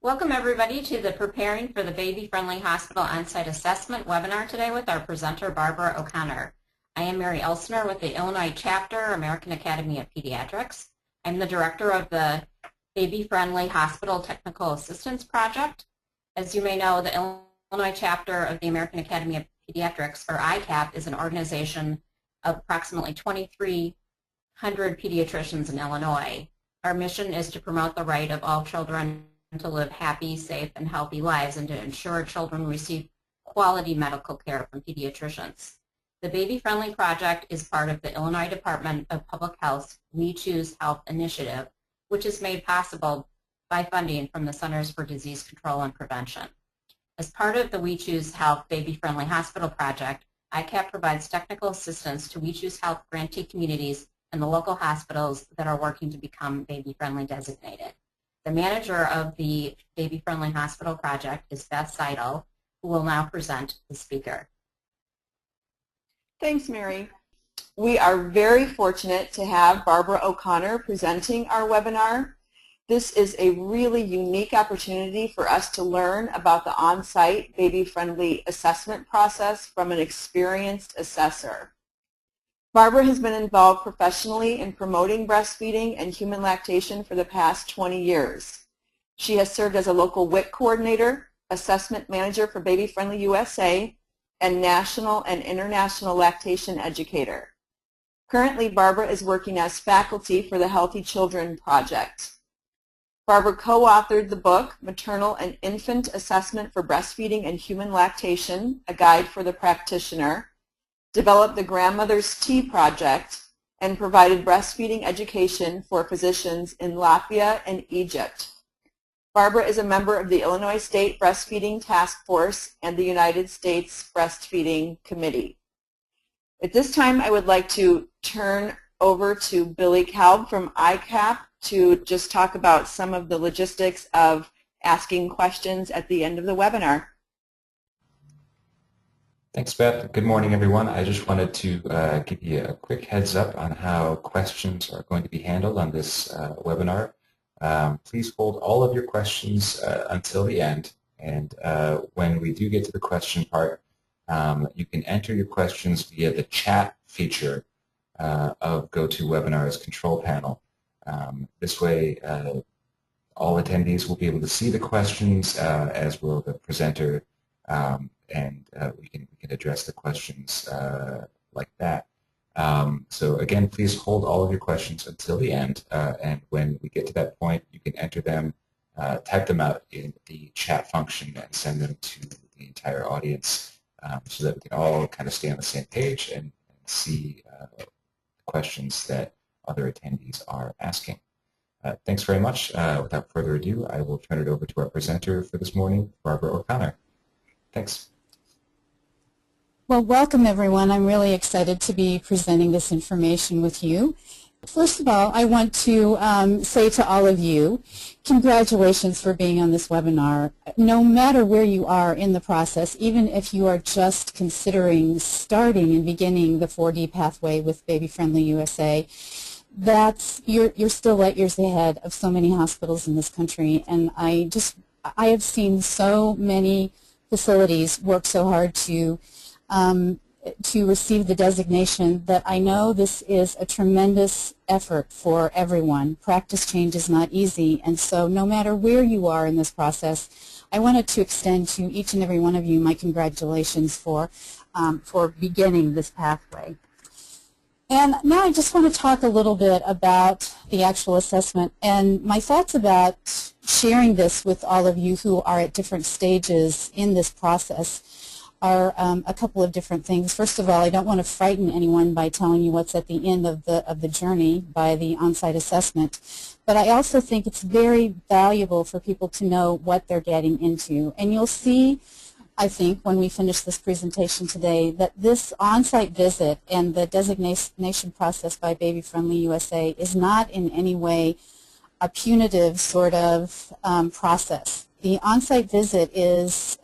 Welcome everybody to the Preparing for the Baby-Friendly Hospital On-Site Assessment webinar today with our presenter Barbara O'Connor. I am Mary Elsner with the Illinois Chapter, American Academy of Pediatrics. I'm the director of the Baby-Friendly Hospital Technical Assistance Project. As you may know, the Illinois Chapter of the American Academy of Pediatrics, or ICAP, is an organization of approximately 2,300 pediatricians in Illinois. Our mission is to promote the right of all children to live happy, safe, and healthy lives and to ensure children receive quality medical care from pediatricians. The Baby Friendly Project is part of the Illinois Department of Public Health's We Choose Health initiative, which is made possible by funding from the Centers for Disease Control and Prevention. As part of the We Choose Health Baby Friendly Hospital Project, ICAP provides technical assistance to We Choose Health grantee communities and the local hospitals that are working to become baby-friendly designated. The manager of the Baby Friendly Hospital Project is Beth Seidel, who will now present the speaker. Thanks, Mary. We are very fortunate to have Barbara O'Connor presenting our webinar. This is a really unique opportunity for us to learn about the on-site baby-friendly assessment process from an experienced assessor. Barbara has been involved professionally in promoting breastfeeding and human lactation for the past 20 years. She has served as a local WIC coordinator, assessment manager for Baby Friendly USA, and national and international lactation educator. Currently, Barbara is working as faculty for the Healthy Children Project. Barbara co-authored the book, Maternal and Infant Assessment for Breastfeeding and Human Lactation, a Guide for the Practitioner, developed the Grandmother's Tea Project, and provided breastfeeding education for physicians in Latvia and Egypt. Barbara is a member of the Illinois State Breastfeeding Task Force and the United States Breastfeeding Committee. At this time, I would like to turn over to Billy Kalb from ICAP to just talk about some of the logistics of asking questions at the end of the webinar. Thanks, Beth. Good morning, everyone. I just wanted to give you a quick heads up on how questions are going to be handled on this webinar. Please hold all of your questions until the end, and when we do get to the question part, you can enter your questions via the chat feature of GoToWebinar's control panel. This way, all attendees will be able to see the questions, as will the presenter, and we can address the questions like that. So again, please hold all of your questions until the end, and when we get to that point, you can enter them, type them out in the chat function, and send them to the entire audience so that we can all kind of stay on the same page and see the questions that other attendees are asking. Thanks very much. Without further ado, I will turn it over to our presenter for this morning, Barbara O'Connor. Thanks. Well, welcome everyone. I'm really excited to be presenting this information with you. First of all, I want to say to all of you, congratulations for being on this webinar. No matter where you are in the process, even if you are just considering starting and beginning the 4D pathway with Baby Friendly USA, you're still light years ahead of so many hospitals in this country, and I have seen so many facilities work so hard to receive the designation that I know this is a tremendous effort for everyone. Practice change is not easy, and so no matter where you are in this process, I wanted to extend to each and every one of you my congratulations for beginning this pathway. And now I just want to talk a little bit about the actual assessment and my thoughts about sharing this with all of you who are at different stages in this process are a couple of different things. First of all, I don't want to frighten anyone by telling you what's at the end of the journey by the on-site assessment, but I also think it's very valuable for people to know what they're getting into. And you'll see, I think, when we finish this presentation today, that this on-site visit and the designation process by Baby Friendly USA is not in any way a punitive sort of process. The on-site visit is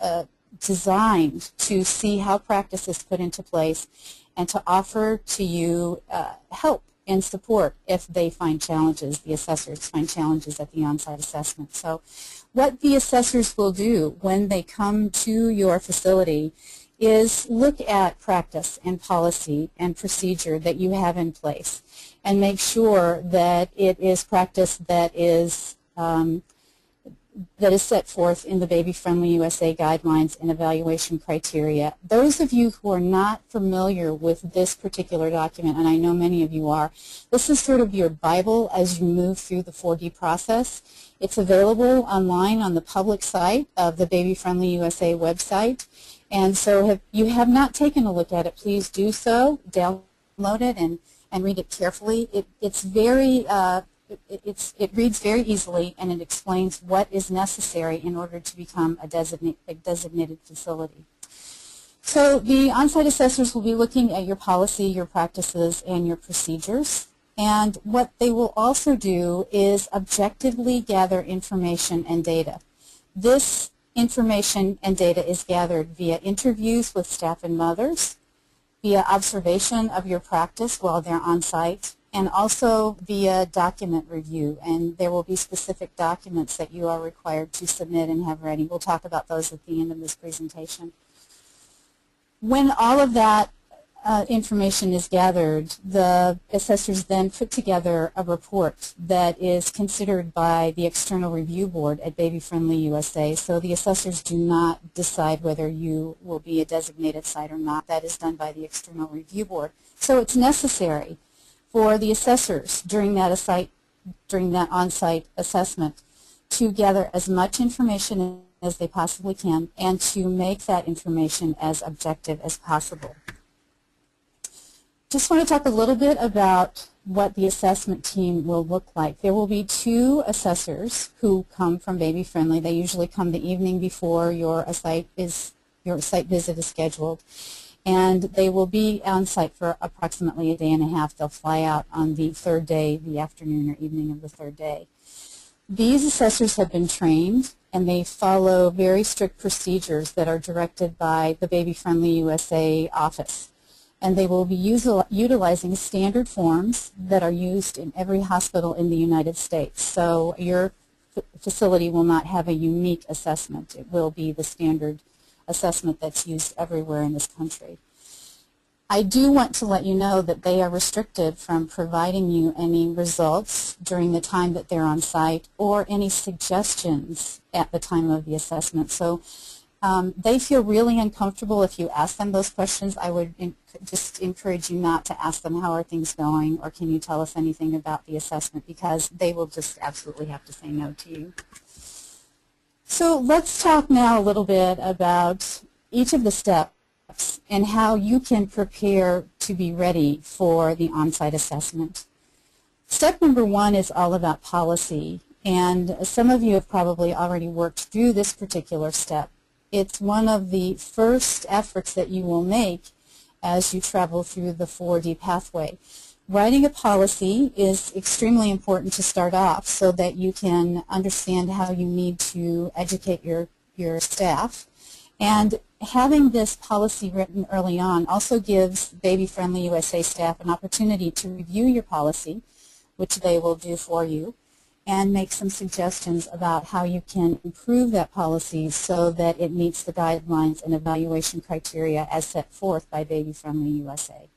designed to see how practice is put into place and to offer to you help and support if they find challenges, the assessors find challenges at the on-site assessment. So what the assessors will do when they come to your facility is look at practice and policy and procedure that you have in place and make sure that it is practice that is set forth in the Baby Friendly USA guidelines and evaluation criteria. Those of you who are not familiar with this particular document, and I know many of you are, this is sort of your Bible as you move through the 4D process. It's available online on the public site of the Baby Friendly USA website. And so if you have not taken a look at it, please do so. Download it and read it carefully. It reads very easily, and it explains what is necessary in order to become a designated facility. So the on-site assessors will be looking at your policy, your practices, and your procedures. And what they will also do is objectively gather information and data. This information and data is gathered via interviews with staff and mothers, via observation of your practice while they're on site, and also via document review. And there will be specific documents that you are required to submit and have ready. We'll talk about those at the end of this presentation. When all of that information is gathered, the assessors then put together a report that is considered by the external review board at Baby Friendly USA. So the assessors do not decide whether you will be a designated site or not. That is done by the external review board. So it's necessary for the assessors during that on-site assessment to gather as much information as they possibly can and to make that information as objective as possible. Just want to talk a little bit about what the assessment team will look like. There will be 2 assessors who come from Baby Friendly. They usually come the evening before your site visit is scheduled, and they will be on site for approximately a day and a half. They'll fly out on the 3rd day, the afternoon or evening of the 3rd day. These assessors have been trained, and they follow very strict procedures that are directed by the Baby Friendly USA office. And they will be utilizing standard forms that are used in every hospital in the United States. So your facility will not have a unique assessment. It will be the standard assessment that's used everywhere in this country. I do want to let you know that they are restricted from providing you any results during the time that they're on site or any suggestions at the time of the assessment. So they feel really uncomfortable if you ask them those questions. I would just encourage you not to ask them, how are things going, or can you tell us anything about the assessment, because they will just absolutely have to say no to you. So let's talk now a little bit about each of the steps and how you can prepare to be ready for the on-site assessment. Step number 1 is all about policy, and some of you have probably already worked through this particular step. It's one of the first efforts that you will make as you travel through the 4D pathway. Writing a policy is extremely important to start off so that you can understand how you need to educate your staff. And having this policy written early on also gives Baby Friendly USA staff an opportunity to review your policy, which they will do for you, and make some suggestions about how you can improve that policy so that it meets the guidelines and evaluation criteria as set forth by Baby Friendly USA.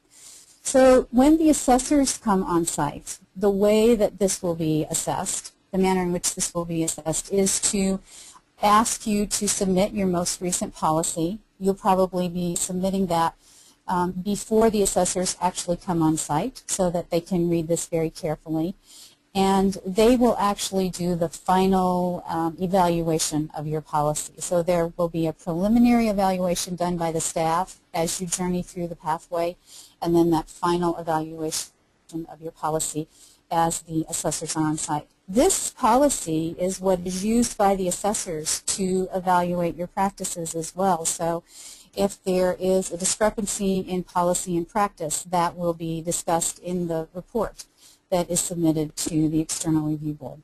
So when the assessors come on site, the way that this will be assessed, the manner in which this will be assessed, is to ask you to submit your most recent policy. You'll probably be submitting that before the assessors actually come on site so that they can read this very carefully. And they will actually do the final evaluation of your policy. So there will be a preliminary evaluation done by the staff as you journey through the pathway, and then that final evaluation of your policy as the assessors are on site. This policy is what is used by the assessors to evaluate your practices as well. So if there is a discrepancy in policy and practice, that will be discussed in the report that is submitted to the external review board.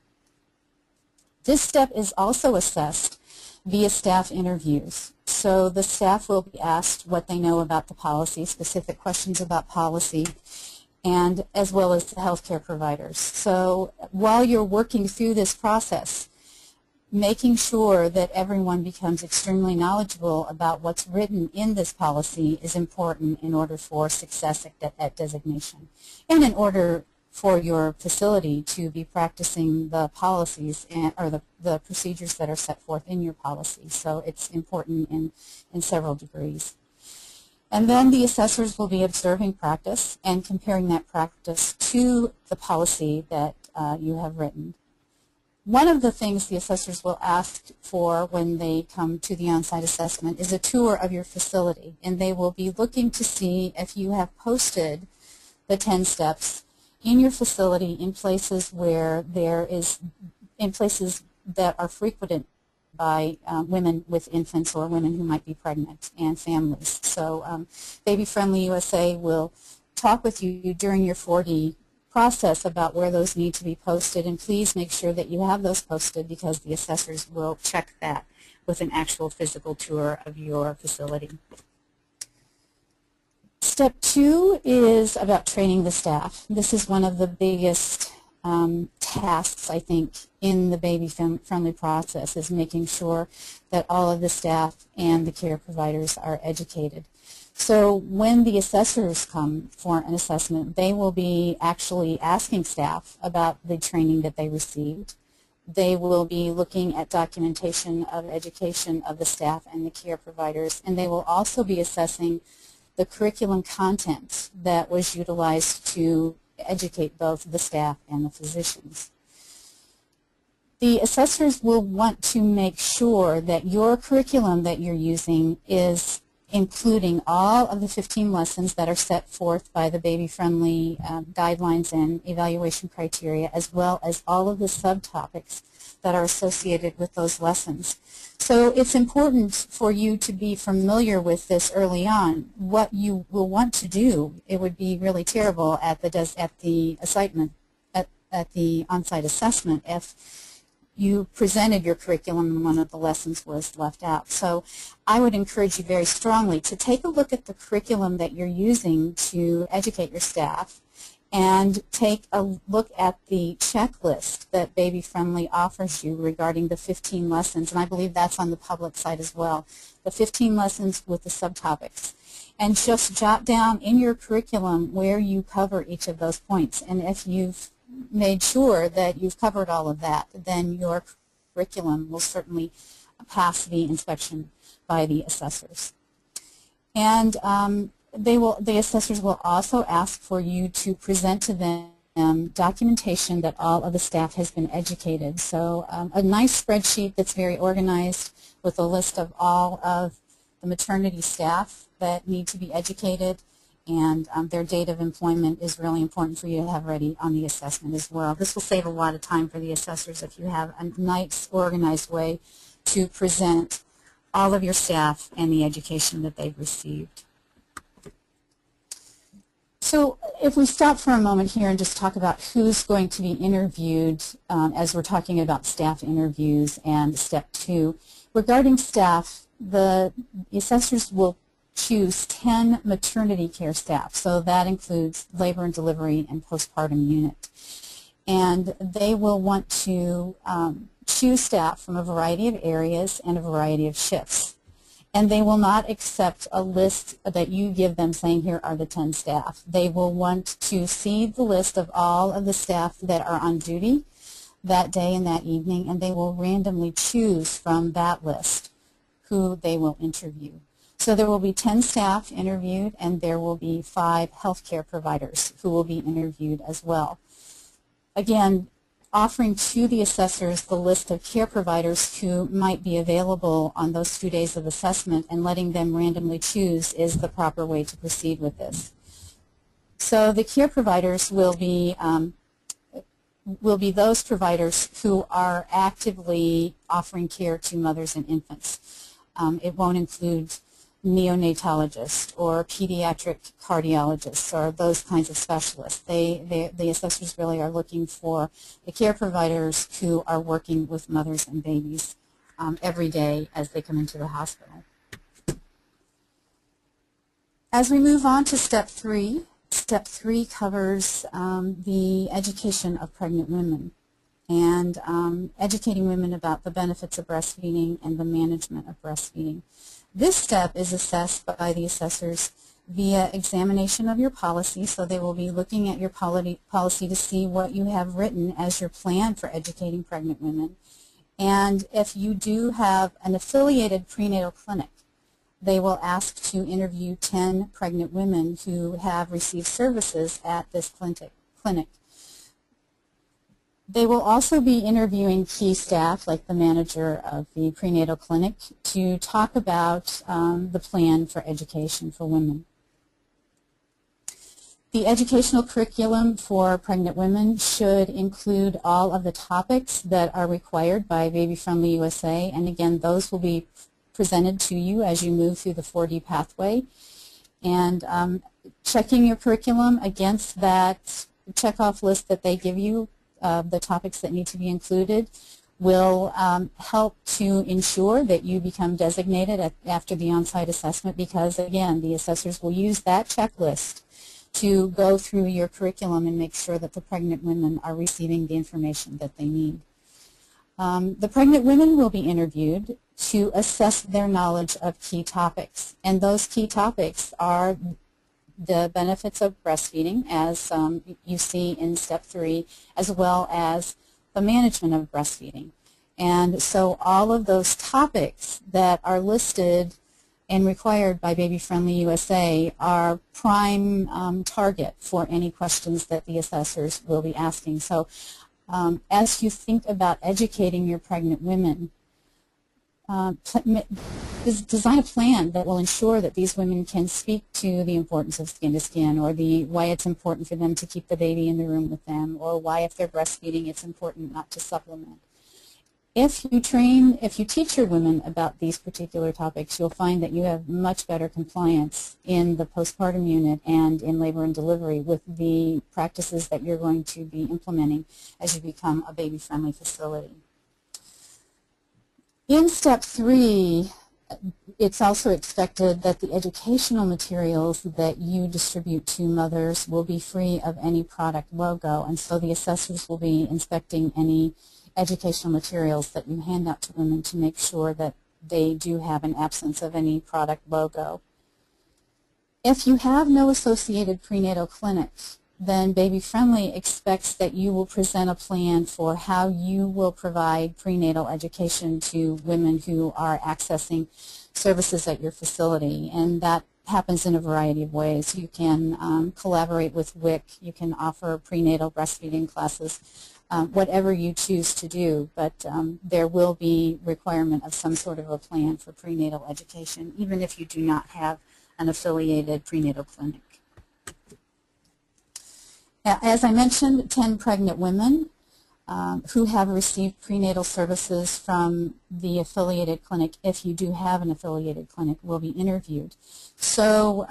This step is also assessed via staff interviews. So the staff will be asked what they know about the policy, specific questions about policy, and as well as the healthcare providers. So while you're working through this process, making sure that everyone becomes extremely knowledgeable about what's written in this policy is important in order for success at designation, and in order for your facility to be practicing the policies or the procedures that are set forth in your policy. So it's important in several degrees. And then the assessors will be observing practice and comparing that practice to the policy that you have written. One of the things the assessors will ask for when they come to the on-site assessment is a tour of your facility, and they will be looking to see if you have posted the 10 steps in your facility in places where in places that are frequented by women with infants or women who might be pregnant and families. So Baby Friendly USA will talk with you during your 4D process about where those need to be posted, and please make sure that you have those posted, because the assessors will check that with an actual physical tour of your facility. Step 2 is about training the staff. This is one of the biggest tasks, I think, in the baby-friendly process, is making sure that all of the staff and the care providers are educated. So when the assessors come for an assessment, they will be actually asking staff about the training that they received. They will be looking at documentation of education of the staff and the care providers, and they will also be assessing the curriculum content that was utilized to educate both the staff and the physicians. The assessors will want to make sure that your curriculum that you're using is including all of the 15 lessons that are set forth by the baby-friendly guidelines and evaluation criteria, as well as all of the subtopics that are associated with those lessons. So it's important for you to be familiar with this early on. What you will want to do, it would be really terrible at the on-site assessment if you presented your curriculum and one of the lessons was left out. So I would encourage you very strongly to take a look at the curriculum that you're using to educate your staff, and take a look at the checklist that Baby Friendly offers you regarding the 15 lessons, and I believe that's on the public site as well, the 15 lessons with the subtopics. And just jot down in your curriculum where you cover each of those points, and if you've made sure that you've covered all of that, then your curriculum will certainly pass the inspection by the assessors. And the assessors will also ask for you to present to them documentation that all of the staff has been educated. So a nice spreadsheet that's very organized with a list of all of the maternity staff that need to be educated, and their date of employment is really important for you to have ready on the assessment as well. This will save a lot of time for the assessors if you have a nice organized way to present all of your staff and the education that they've received. So if we stop for a moment here and just talk about who's going to be interviewed as we're talking about staff interviews and step 2. Regarding staff, the assessors will choose 10 maternity care staff. So that includes labor and delivery and postpartum unit. And they will want to choose staff from a variety of areas and a variety of shifts. And they will not accept a list that you give them saying here are the 10 staff. They will want to see the list of all of the staff that are on duty that day and that evening, and they will randomly choose from that list who they will interview. So there will be 10 staff interviewed, and there will be 5 healthcare providers who will be interviewed as well. Again, offering to the assessors the list of care providers who might be available on those 2 days of assessment and letting them randomly choose is the proper way to proceed with this. So the care providers will be those providers who are actively offering care to mothers and infants. It won't include neonatologists or pediatric cardiologists or those kinds of specialists. The assessors really are looking for the care providers who are working with mothers and babies every day as they come into the hospital. As we move on to step 3, Step 3 covers the education of pregnant women and educating women about the benefits of breastfeeding and the management of breastfeeding. This step is assessed by the assessors via examination of your policy, so they will be looking at your policy to see what you have written as your plan for educating pregnant women. And if you do have an affiliated prenatal clinic, they will ask to interview 10 pregnant women who have received services at this clinic. They will also be interviewing key staff, like the manager of the prenatal clinic, to talk about the plan for education for women. The educational curriculum for pregnant women should include all of the topics that are required by Baby Friendly USA, and again, those will be presented to you as you move through the 4D pathway. And checking your curriculum against that checkoff list that they give you, the topics that need to be included, will help to ensure that you become designated after the on-site assessment, because again, the assessors will use that checklist to go through your curriculum and make sure that the pregnant women are receiving the information that they need. The pregnant women will be interviewed to assess their knowledge of key topics, and those key topics are the benefits of breastfeeding, as you see in Step 3, as well as the management of breastfeeding. And so all of those topics that are listed and required by Baby Friendly USA are prime target for any questions that the assessors will be asking. So as you think about educating your pregnant women, design a plan that will ensure that these women can speak to the importance of skin to skin, or why it's important for them to keep the baby in the room with them, or why if they're breastfeeding it's important not to supplement. If you teach your women about these particular topics, you'll find that you have much better compliance in the postpartum unit and in labor and delivery with the practices that you're going to be implementing as you become a baby-friendly facility. In Step 3, it's also expected that the educational materials that you distribute to mothers will be free of any product logo, and so the assessors will be inspecting any educational materials that you hand out to women to make sure that they do have an absence of any product logo. If you have no associated prenatal clinics, then Baby Friendly expects that you will present a plan for how you will provide prenatal education to women who are accessing services at your facility, and that happens in a variety of ways. You can collaborate with WIC, you can offer prenatal breastfeeding classes, whatever you choose to do, but there will be requirement of some sort of a plan for prenatal education, even if you do not have an affiliated prenatal clinic. As I mentioned, 10 pregnant women who have received prenatal services from the affiliated clinic, if you do have an affiliated clinic, will be interviewed. So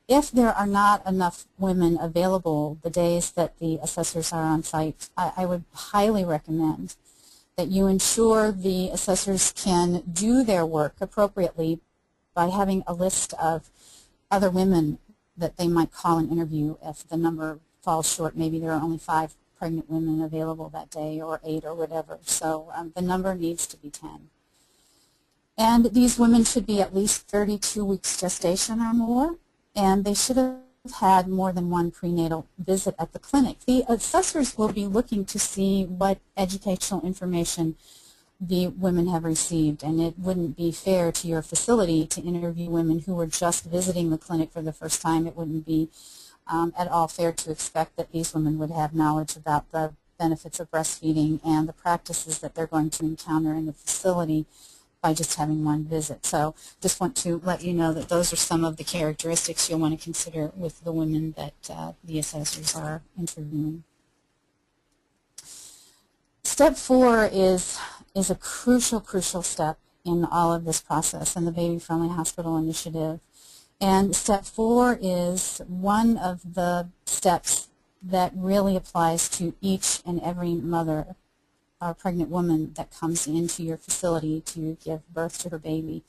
if there are not enough women available the days that the assessors are on site, I would highly recommend that you ensure the assessors can do their work appropriately by having a list of other women that they might call and interview if the number falls short. Maybe there are only 5 pregnant women available that day, or 8, or whatever. So the number needs to be 10. And these women should be at least 32 weeks gestation or more, and they should have had more than one prenatal visit at the clinic. The assessors will be looking to see what educational information the women have received, and it wouldn't be fair to your facility to interview women who were just visiting the clinic for the first time. It wouldn't be at all fair to expect that these women would have knowledge about the benefits of breastfeeding and the practices that they're going to encounter in the facility by just having one visit. So just want to let you know that those are some of the characteristics you'll want to consider with the women that the assessors are interviewing. Step 4 is a crucial step in all of this process in the Baby Friendly Hospital Initiative. And Step 4 is one of the steps that really applies to each and every mother or pregnant woman that comes into your facility to give birth to her baby.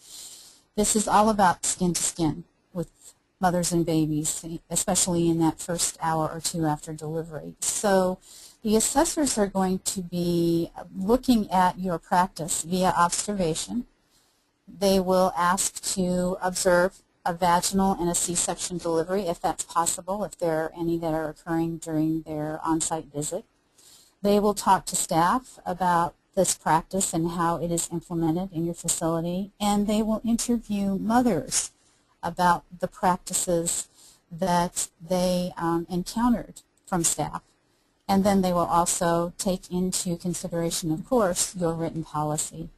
This is all about skin to skin with mothers and babies, especially in that first hour or two after delivery. So the assessors are going to be looking at your practice via observation. They will ask to observe a vaginal and a C-section delivery, if that's possible, if there are any that are occurring during their on-site visit. They will talk to staff about this practice and how it is implemented in your facility, and they will interview mothers about the practices that they encountered from staff. And then they will also take into consideration, of course, your written policy.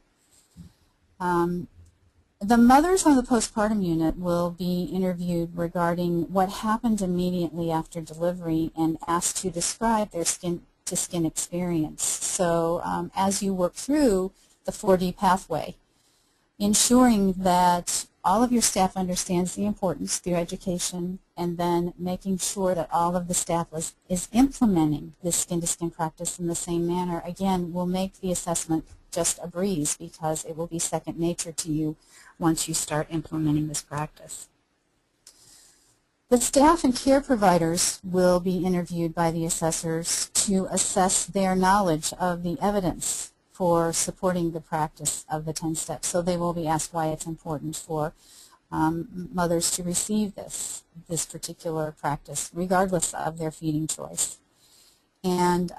The mothers on the postpartum unit will be interviewed regarding what happened immediately after delivery and asked to describe their skin-to-skin experience. So as you work through the 4D pathway, ensuring that all of your staff understands the importance through education, and then making sure that all of the staff is implementing this skin-to-skin practice in the same manner, again, will make the assessment just a breeze because it will be second nature to you once you start implementing this practice. The staff and care providers will be interviewed by the assessors to assess their knowledge of the evidence for supporting the practice of the 10 steps. So they will be asked why it's important for mothers to receive this particular practice, regardless of their feeding choice. And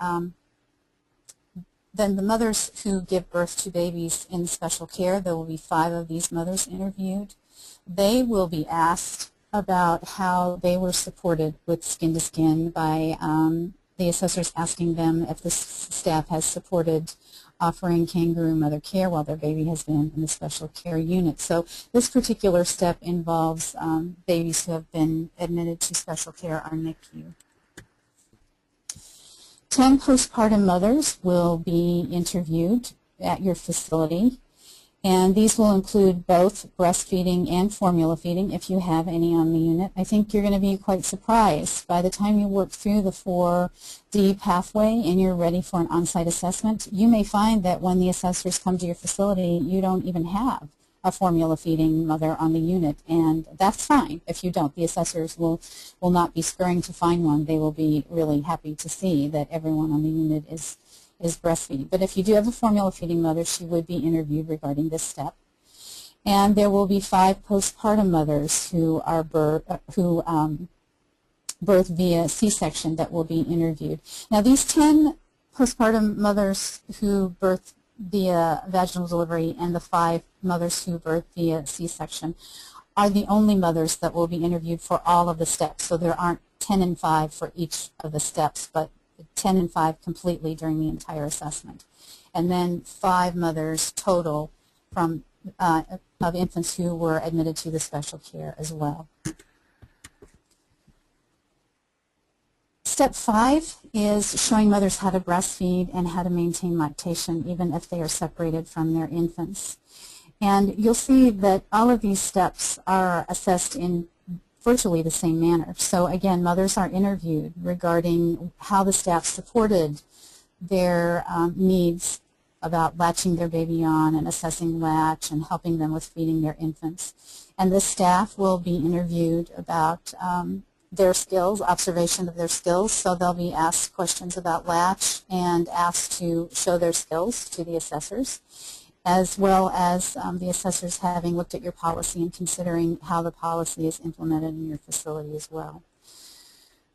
then the mothers who give birth to babies in special care, there will be 5 of these mothers interviewed. They will be asked about how they were supported with skin-to-skin by the assessors asking them if the staff has supported offering kangaroo mother care while their baby has been in the special care unit. So this particular step involves babies who have been admitted to special care or NICU. 10 postpartum mothers will be interviewed at your facility, and these will include both breastfeeding and formula feeding if you have any on the unit. I think you're going to be quite surprised by the time you work through the 4D pathway and you're ready for an on-site assessment. You may find that when the assessors come to your facility, you don't even have a formula feeding mother on the unit, and that's fine if you don't. The assessors will not be scurrying to find one. They will be really happy to see that everyone on the unit is breastfeeding. But if you do have a formula feeding mother, she would be interviewed regarding this step. And there will be 5 postpartum mothers who are birth via C-section that will be interviewed. Now these 10 postpartum mothers who birth via vaginal delivery and the 5 mothers who birth via C-section are the only mothers that will be interviewed for all of the steps. So there aren't 10 and 5 for each of the steps, but 10 and 5 completely during the entire assessment. And then 5 mothers total from of infants who were admitted to the special care as well. Step 5 is showing mothers how to breastfeed and how to maintain lactation even if they are separated from their infants. And you'll see that all of these steps are assessed in virtually the same manner. So again, mothers are interviewed regarding how the staff supported their needs about latching their baby on and assessing latch and helping them with feeding their infants. And the staff will be interviewed about their skills, observation of their skills, so they'll be asked questions about latch and asked to show their skills to the assessors, as well as the assessors having looked at your policy and considering how the policy is implemented in your facility as well.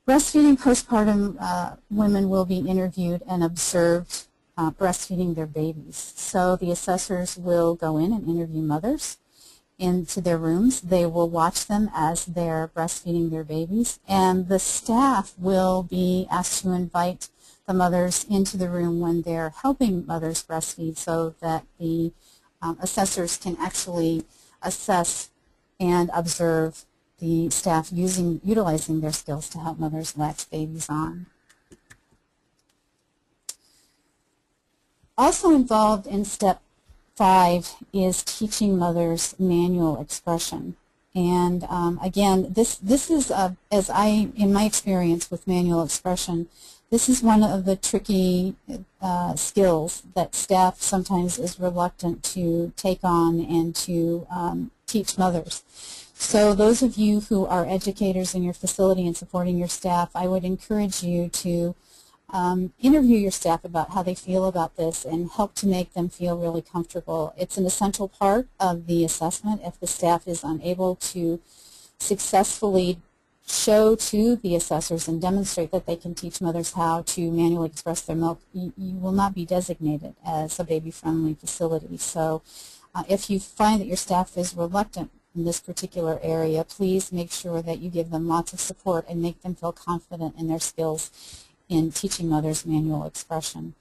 Breastfeeding postpartum women will be interviewed and observed breastfeeding their babies. So the assessors will go in and interview mothers into their rooms. They will watch them as they're breastfeeding their babies, and the staff will be asked to invite the mothers into the room when they're helping mothers breastfeed so that the assessors can actually assess and observe the staff utilizing their skills to help mothers latch babies on. Also involved in step 5 is teaching mothers manual expression. And again, this is, in my experience with manual expression, this is one of the tricky skills that staff sometimes is reluctant to take on and to teach mothers. So those of you who are educators in your facility and supporting your staff, I would encourage you to interview your staff about how they feel about this and help to make them feel really comfortable. It's an essential part of the assessment. If the staff is unable to successfully show to the assessors and demonstrate that they can teach mothers how to manually express their milk, you will not be designated as a baby-friendly facility. So if you find that your staff is reluctant in this particular area, please make sure that you give them lots of support and make them feel confident in their skills in teaching mothers manual expression.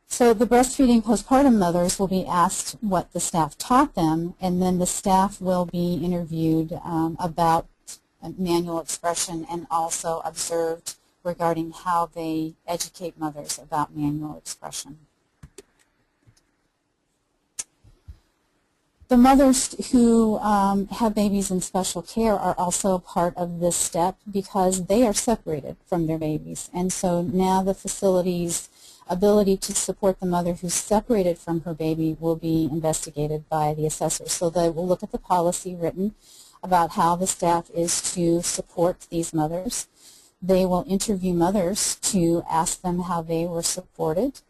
So the breastfeeding postpartum mothers will be asked what the staff taught them, and then the staff will be interviewed about manual expression and also observed regarding how they educate mothers about manual expression. The mothers who have babies in special care are also part of this step because they are separated from their babies. And so now the facility's ability to support the mother who's separated from her baby will be investigated by the assessors. So they will look at the policy written about how the staff is to support these mothers. They will interview mothers to ask them how they were supported,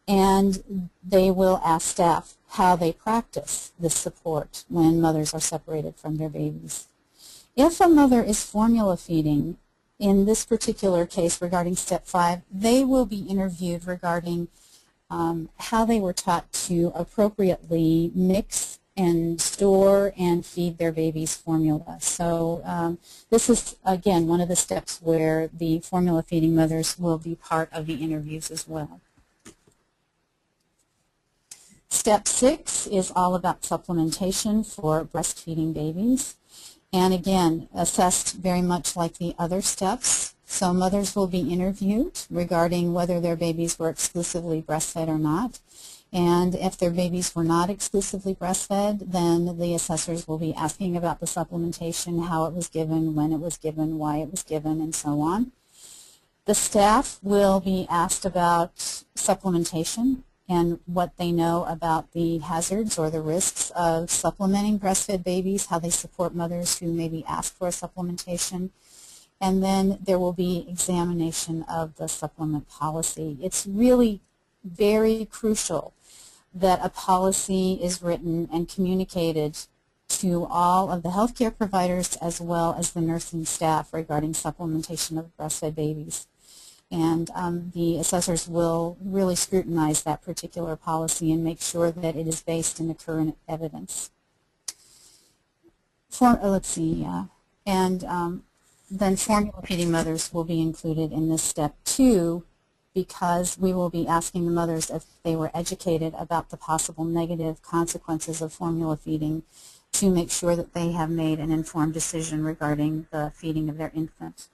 and they will ask staff how they practice this support when mothers are separated from their babies. If a mother is formula feeding, in this particular case regarding step 5, they will be interviewed regarding how they were taught to appropriately mix and store and feed their baby's formula. So this is, again, one of the steps where the formula feeding mothers will be part of the interviews as well. Step 6 is all about supplementation for breastfeeding babies. And again, assessed very much like the other steps. So mothers will be interviewed regarding whether their babies were exclusively breastfed or not. And if their babies were not exclusively breastfed, then the assessors will be asking about the supplementation, how it was given, when it was given, why it was given, and so on. The staff will be asked about supplementation and what they know about the hazards or the risks of supplementing breastfed babies, how they support mothers who maybe ask for a supplementation. And then there will be examination of the supplement policy. It's really very crucial that a policy is written and communicated to all of the healthcare providers as well as the nursing staff regarding supplementation of breastfed babies. And the assessors will really scrutinize that particular policy and make sure that it is based in the current evidence. Then formula feeding mothers will be included in this step 2, because we will be asking the mothers if they were educated about the possible negative consequences of formula feeding to make sure that they have made an informed decision regarding the feeding of their infant.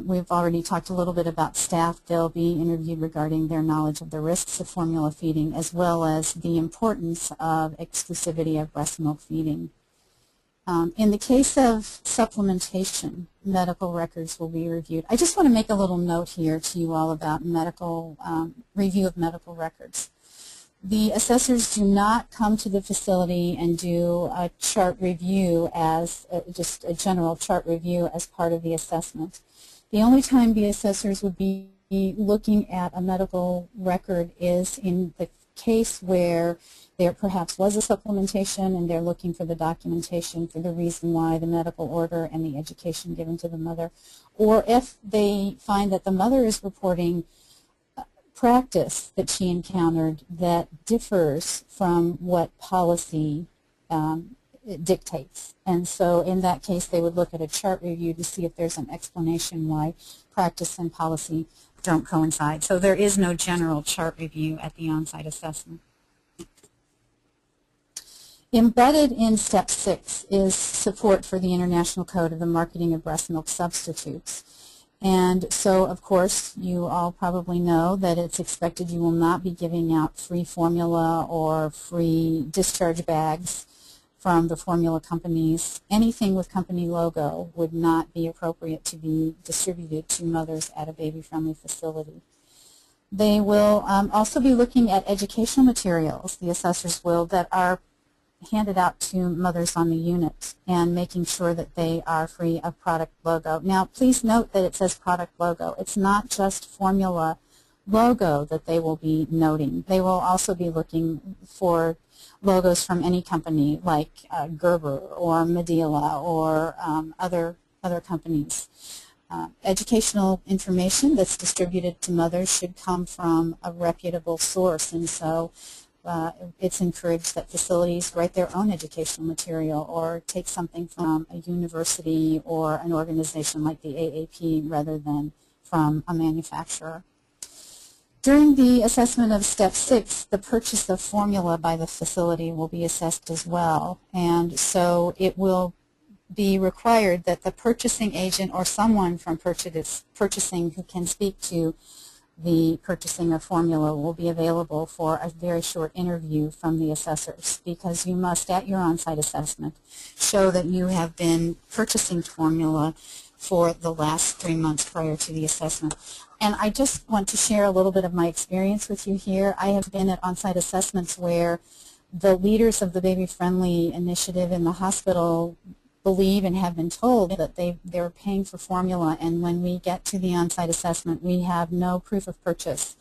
We've already talked a little bit about staff. They'll be interviewed regarding their knowledge of the risks of formula feeding as well as the importance of exclusivity of breast milk feeding. In the case of supplementation, medical records will be reviewed. I just want to make a little note here to you all about medical review of medical records. The assessors do not come to the facility and do a chart review as just a general chart review as part of the assessment. The only time the assessors would be looking at a medical record is in the case where there perhaps was a supplementation and they're looking for the documentation for the reason why, the medical order, and the education given to the mother. Or if they find that the mother is reporting practice that she encountered that differs from what policy dictates. And so in that case, they would look at a chart review to see if there's an explanation why practice and policy don't coincide. So there is no general chart review at the on-site assessment. Embedded in step 6 is support for the International Code of the Marketing of Breast Milk Substitutes. And so, of course, you all probably know that it's expected you will not be giving out free formula or free discharge bags from the formula companies. Anything with company logo would not be appropriate to be distributed to mothers at a baby-friendly facility. They will also be looking at educational materials, the assessors will, that are handed out to mothers on the unit and making sure that they are free of product logo. Now, please note that it says product logo. It's not just formula logo that they will be noting. They will also be looking for logos from any company like Gerber or Medela or other companies. Educational information that's distributed to mothers should come from a reputable source, and so it's encouraged that facilities write their own educational material or take something from a university or an organization like the AAP rather than from a manufacturer. During the assessment of Step 6, the purchase of formula by the facility will be assessed as well, and so it will be required that the purchasing agent or someone from purchasing who can speak to the purchasing of formula will be available for a very short interview from the assessors, because you must, at your on-site assessment, show that you have been purchasing formula for the last 3 months prior to the assessment. And I just want to share a little bit of my experience with you here. I have been at on-site assessments where the leaders of the Baby Friendly initiative in the hospital believe and have been told that they're paying for formula, and when we get to the on-site assessment, we have no proof of purchase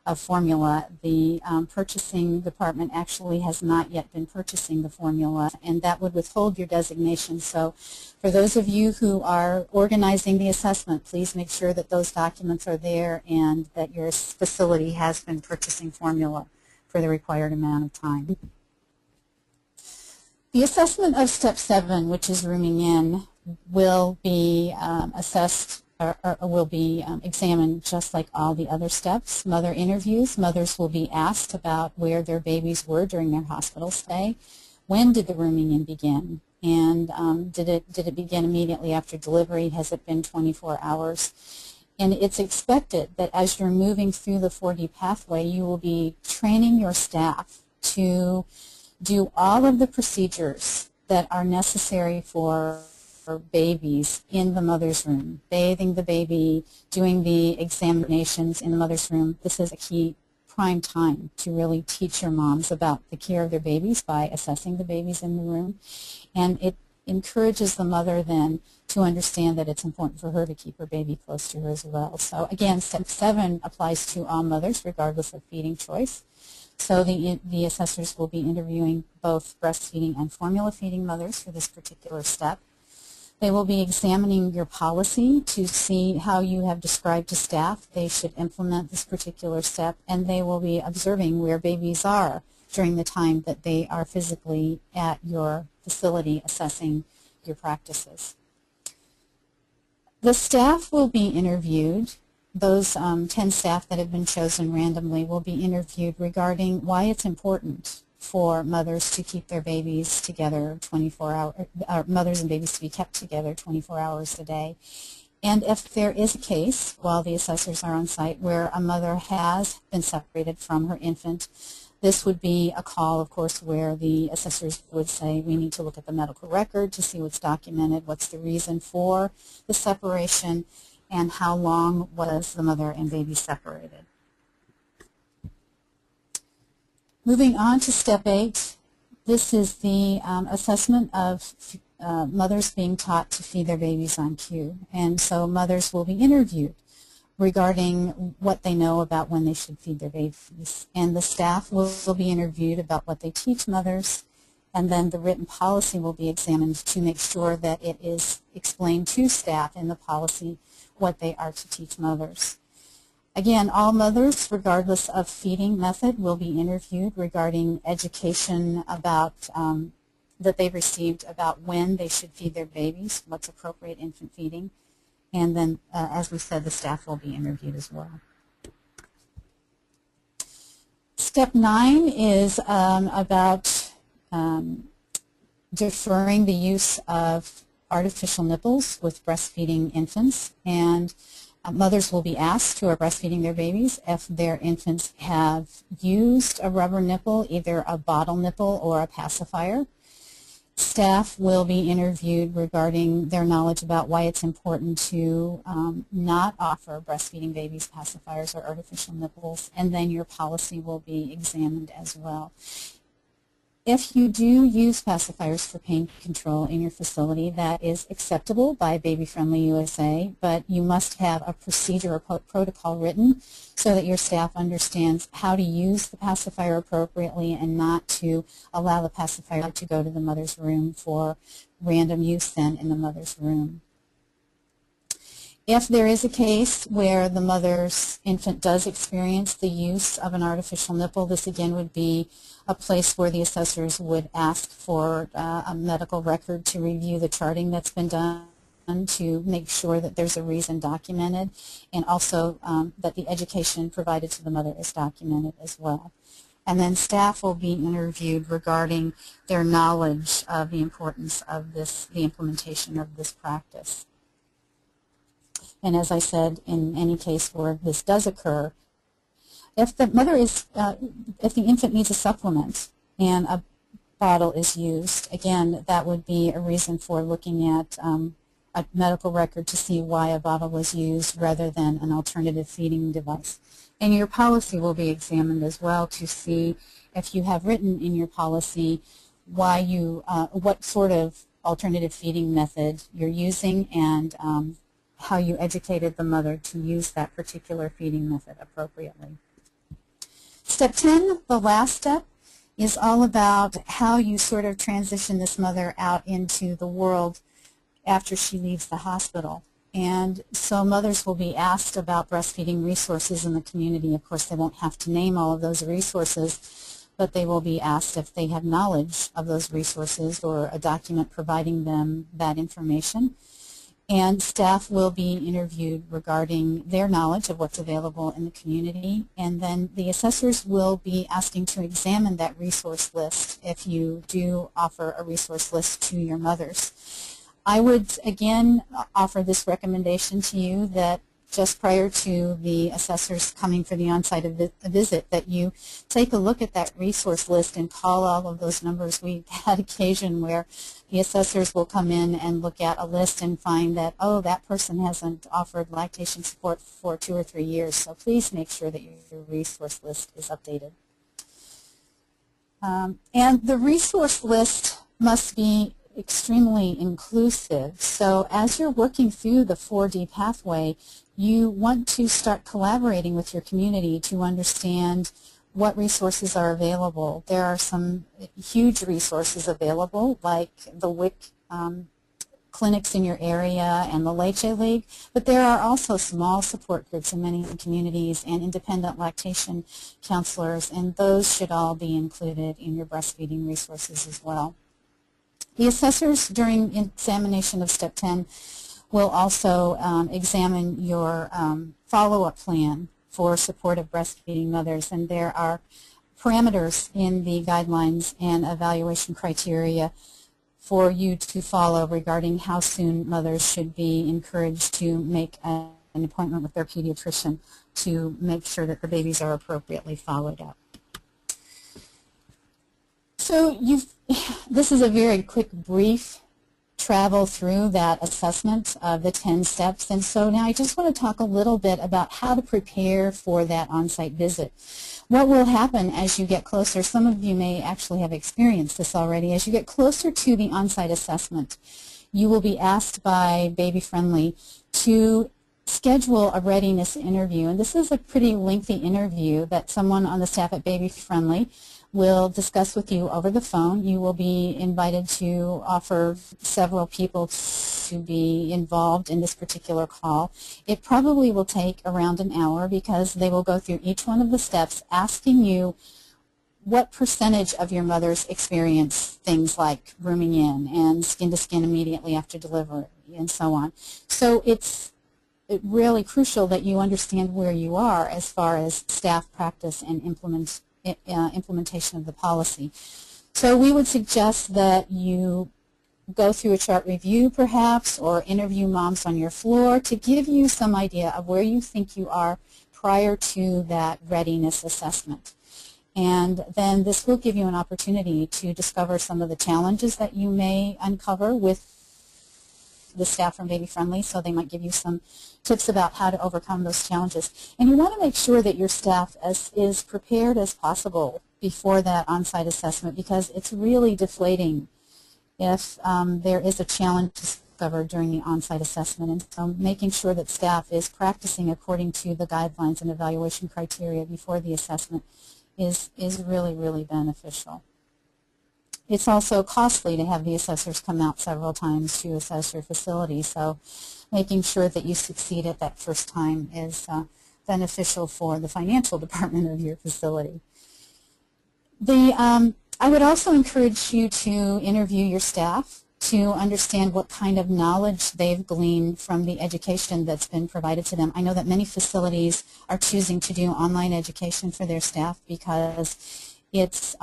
of formula. The purchasing department actually has not yet been purchasing the formula, and that would withhold your designation. So for those of you who are organizing the assessment, please make sure that those documents are there and that your facility has been purchasing formula for the required amount of time. The assessment of Step 7, which is rooming in, will be assessed or will be examined just like all the other steps. Mother interviews. Mothers will be asked about where their babies were during their hospital stay. When did the rooming in begin? And did it begin immediately after delivery? Has it been 24 hours? And it's expected that as you're moving through the 4D pathway, you will be training your staff to do all of the procedures that are necessary for babies in the mother's room, bathing the baby, doing the examinations in the mother's room. This is a key prime time to really teach your moms about the care of their babies by assessing the babies in the room. And it encourages the mother then to understand that it's important for her to keep her baby close to her as well. So again, Step 7 applies to all mothers regardless of feeding choice. So the assessors will be interviewing both breastfeeding and formula feeding mothers for this particular step. They will be examining your policy to see how you have described to staff they should implement this particular step, and they will be observing where babies are during the time that they are physically at your facility assessing your practices. The staff will be interviewed. Those 10 staff that have been chosen randomly will be interviewed regarding why it's important for mothers to keep their babies together 24 hours, mothers and babies to be kept together 24 hours a day. And if there is a case, while the assessors are on site, where a mother has been separated from her infant, this would be a call, of course, where the assessors would say, we need to look at the medical record to see what's documented, what's the reason for the separation, and how long was the mother and baby separated. Moving on to Step 8, this is the assessment of mothers being taught to feed their babies on cue. And so mothers will be interviewed regarding what they know about when they should feed their babies. And the staff will be interviewed about what they teach mothers, and then the written policy will be examined to make sure that it is explained to staff in the policy what they are to teach mothers. Again, all mothers, regardless of feeding method, will be interviewed regarding education about that they've received about when they should feed their babies, what's appropriate infant feeding, and then, as we said, the staff will be interviewed as well. Step 9 is about deferring the use of artificial nipples with breastfeeding infants, and mothers will be asked who are breastfeeding their babies if their infants have used a rubber nipple, either a bottle nipple or a pacifier. Staff will be interviewed regarding their knowledge about why it's important to not offer breastfeeding babies pacifiers or artificial nipples, and then your policy will be examined as well. If you do use pacifiers for pain control in your facility, that is acceptable by Baby Friendly USA, but you must have a procedure or protocol written so that your staff understands how to use the pacifier appropriately and not to allow the pacifier to go to the mother's room for random use then in the mother's room. If there is a case where the mother's infant does experience the use of an artificial nipple, this again would be a place where the assessors would ask for a medical record to review the charting that's been done to make sure that there's a reason documented, and also that the education provided to the mother is documented as well. And then staff will be interviewed regarding their knowledge of the importance of the implementation of this practice. And as I said, in any case where this does occur, if the mother is, if the infant needs a supplement and a bottle is used, again, that would be a reason for looking at a medical record to see why a bottle was used rather than an alternative feeding device. And your policy will be examined as well to see if you have written in your policy why you, what sort of alternative feeding method you're using and how you educated the mother to use that particular feeding method appropriately. Step 10, the last step, is all about how you sort of transition this mother out into the world after she leaves the hospital. And so mothers will be asked about breastfeeding resources in the community. Of course, they won't have to name all of those resources, but they will be asked if they have knowledge of those resources or a document providing them that information. And staff will be interviewed regarding their knowledge of what's available in the community, and then the assessors will be asking to examine that resource list if you do offer a resource list to your mothers. I would again offer this recommendation to you that just prior to the assessors coming for the on-site visit, that you take a look at that resource list and call all of those numbers. We've had occasion where the assessors will come in and look at a list and find that, oh, that person hasn't offered lactation support for 2 or 3 years, so please make sure that your resource list is updated. And the resource list must be extremely inclusive. So as you're working through the 4D pathway, you want to start collaborating with your community to understand what resources are available. There are some huge resources available, like the WIC clinics in your area and the Latch League, but there are also small support groups in many communities and independent lactation counselors, and those should all be included in your breastfeeding resources as well. The assessors during examination of Step 10 will also examine your follow-up plan for supportive breastfeeding mothers, and there are parameters in the guidelines and evaluation criteria for you to follow regarding how soon mothers should be encouraged to make an appointment with their pediatrician to make sure that the babies are appropriately followed up. So this is a very quick, brief travel through that assessment of the 10 steps. And so now I just want to talk a little bit about how to prepare for that on-site visit. What will happen as you get closer, some of you may actually have experienced this already, as you get closer to the on-site assessment, you will be asked by Baby Friendly to schedule a readiness interview. And this is a pretty lengthy interview that someone on the staff at Baby Friendly will discuss with you over the phone. You will be invited to offer several people to be involved in this particular call. It probably will take around an hour because they will go through each one of the steps asking you what percentage of your mothers experience things like rooming in and skin-to-skin immediately after delivery and so on. So it's really crucial that you understand where you are as far as staff practice and implementation of the policy. So we would suggest that you go through a chart review perhaps or interview moms on your floor to give you some idea of where you think you are prior to that readiness assessment. And then this will give you an opportunity to discover some of the challenges that you may uncover with the staff from Baby Friendly, so they might give you some tips about how to overcome those challenges. And you want to make sure that your staff is prepared as possible before that on-site assessment, because it's really deflating if there is a challenge discovered during the on-site assessment. And so making sure that staff is practicing according to the guidelines and evaluation criteria before the assessment is really, really beneficial. It's also costly to have the assessors come out several times to assess your facility, so making sure that you succeed at that first time is beneficial for the financial department of your facility. I would also encourage you to interview your staff to understand what kind of knowledge they've gleaned from the education that's been provided to them. I know that many facilities are choosing to do online education for their staff because it's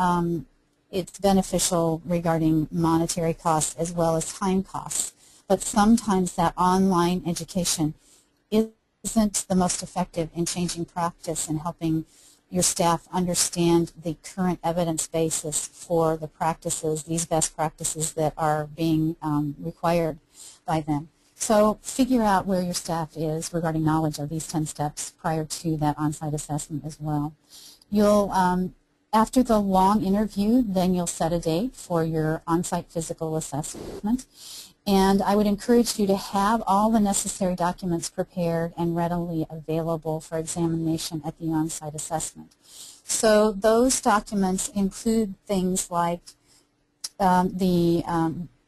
beneficial regarding monetary costs as well as time costs. But sometimes that online education isn't the most effective in changing practice and helping your staff understand the current evidence basis for the practices, these best practices that are being required by them. So figure out where your staff is regarding knowledge of these 10 steps prior to that on-site assessment as well. You'll, after the long interview, then you'll set a date for your on-site physical assessment. And I would encourage you to have all the necessary documents prepared and readily available for examination at the on-site assessment. So those documents include things like the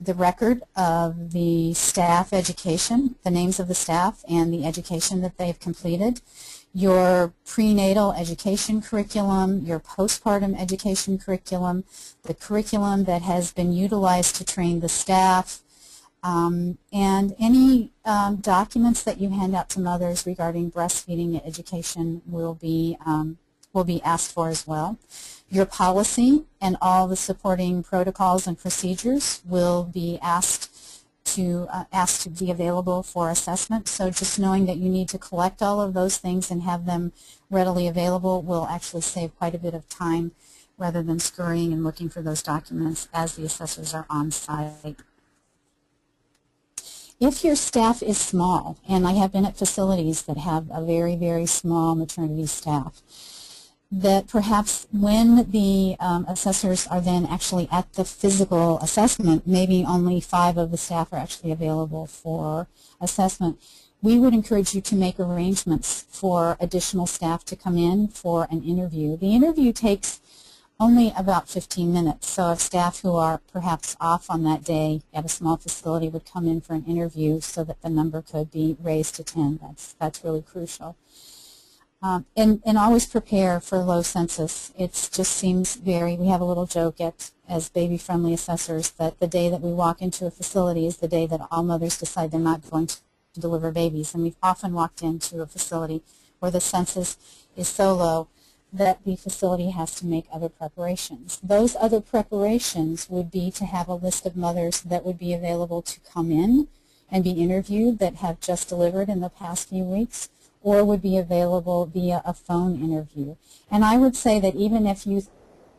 record of the staff education, the names of the staff and the education that they've completed, your prenatal education curriculum, your postpartum education curriculum, the curriculum that has been utilized to train the staff, and any documents that you hand out to mothers regarding breastfeeding education will be asked for as well. Your policy and all the supporting protocols and procedures will be asked to be available for assessment. So just knowing that you need to collect all of those things and have them readily available will actually save quite a bit of time rather than scurrying and looking for those documents as the assessors are on site. If your staff is small, and I have been at facilities that have a very, very small maternity staff, that perhaps when the assessors are then actually at the physical assessment, maybe only 5 of the staff are actually available for assessment, we would encourage you to make arrangements for additional staff to come in for an interview. The interview takes only about 15 minutes, so if staff who are perhaps off on that day at a small facility would come in for an interview so that the number could be raised to 10. That's really crucial. And always prepare for low census. It just seems we have a little joke as baby-friendly assessors that the day that we walk into a facility is the day that all mothers decide they're not going to deliver babies. And we've often walked into a facility where the census is so low that the facility has to make other preparations. Those other preparations would be to have a list of mothers that would be available to come in and be interviewed that have just delivered in the past few weeks, or would be available via a phone interview. And I would say that even if you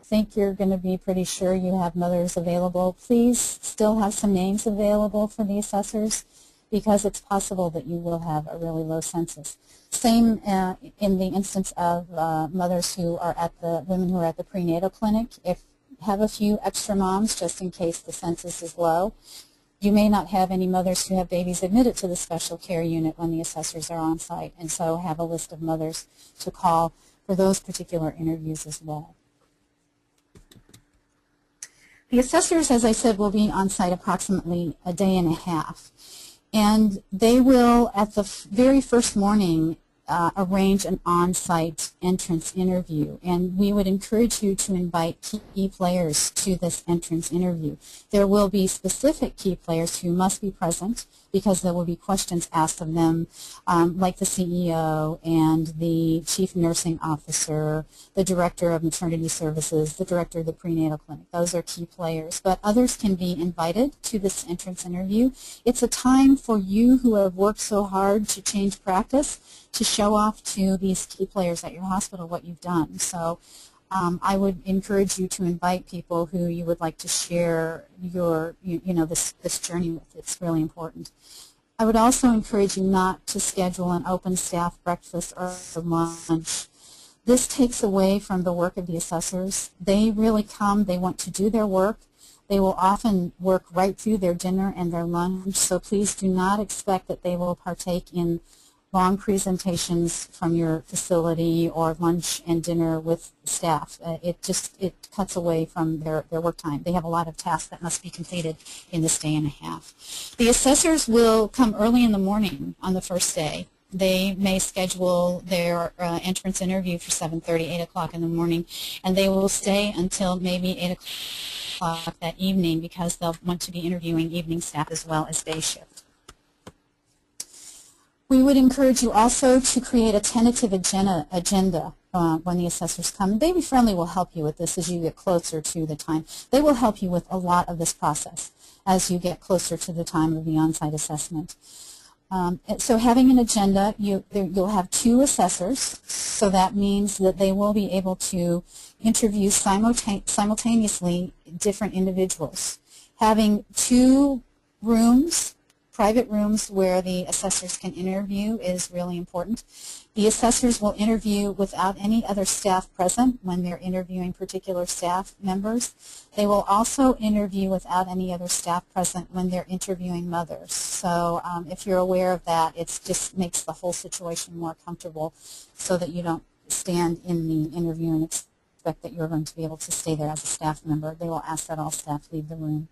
think you're going to be pretty sure you have mothers available, please still have some names available for the assessors, because it's possible that you will have a really low census. Same in the instance of mothers who are at women who are at the prenatal clinic. Have a few extra moms just in case the census is low. You may not have any mothers who have babies admitted to the special care unit when the assessors are on site, and so have a list of mothers to call for those particular interviews as well. The assessors, as I said, will be on site approximately a day and a half. And they will, at the very first morning, arrange an on-site entrance interview. And we would encourage you to invite key players to this entrance interview. There will be specific key players who must be present because there will be questions asked of them, like the CEO and the chief nursing officer, the director of maternity services, the director of the prenatal clinic. Those are key players. But others can be invited to this entrance interview. It's a time for you who have worked so hard to change practice to show off to these key players at your hospital what you've done. So I would encourage you to invite people who you would like to share this journey with. It's really important. I would also encourage you not to schedule an open staff breakfast or lunch This takes away from the work of the assessors. They really come, they want to do their work. They will often work right through their dinner and their lunch, so please do not expect that they will partake in long presentations from your facility or lunch and dinner with staff. It cuts away from their work time. They have a lot of tasks that must be completed in this day and a half. The assessors will come early in the morning on the first day. They may schedule their entrance interview for 7:30, 8 o'clock in the morning, and they will stay until maybe 8 o'clock that evening because they'll want to be interviewing evening staff as well as day shift. We would encourage you also to create a tentative agenda when the assessors come. Baby Friendly will help you with this as you get closer to the time. They will help you with a lot of this process as you get closer to the time of the on-site assessment. So having an agenda, you'll have 2 assessors, so that means that they will be able to interview simultaneously different individuals. Having 2 rooms, private rooms where the assessors can interview is really important. The assessors will interview without any other staff present when they're interviewing particular staff members. They will also interview without any other staff present when they're interviewing mothers. So if you're aware of that, it just makes the whole situation more comfortable so that you don't stand in the interview and expect that you're going to be able to stay there as a staff member. They will ask that all staff leave the room.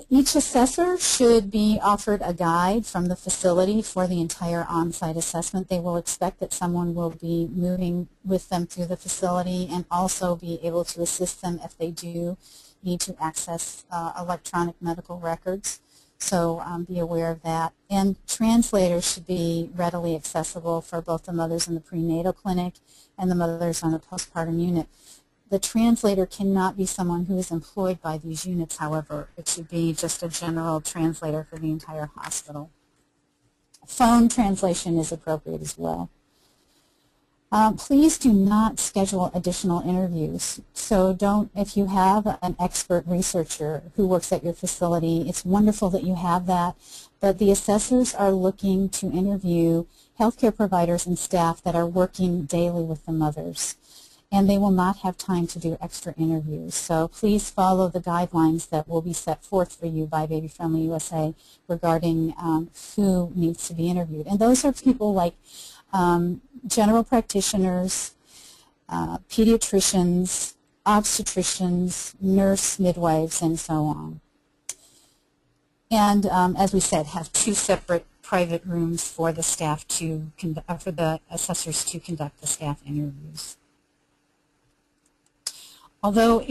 Each assessor should be offered a guide from the facility for the entire on-site assessment. They will expect that someone will be moving with them through the facility and also be able to assist them if they do need to access electronic medical records. So be aware of that. And translators should be readily accessible for both the mothers in the prenatal clinic and the mothers on the postpartum unit. The translator cannot be someone who is employed by these units, however. It should be just a general translator for the entire hospital. Phone translation is appropriate as well. Please do not schedule additional interviews. So if you have an expert researcher who works at your facility, it's wonderful that you have that, but the assessors are looking to interview healthcare providers and staff that are working daily with the mothers, and they will not have time to do extra interviews. So please follow the guidelines that will be set forth for you by Baby Friendly USA regarding who needs to be interviewed. And those are people like general practitioners, pediatricians, obstetricians, nurse, midwives, and so on. And as we said, have 2 separate private rooms for the staff for the assessors to conduct the staff interviews. Although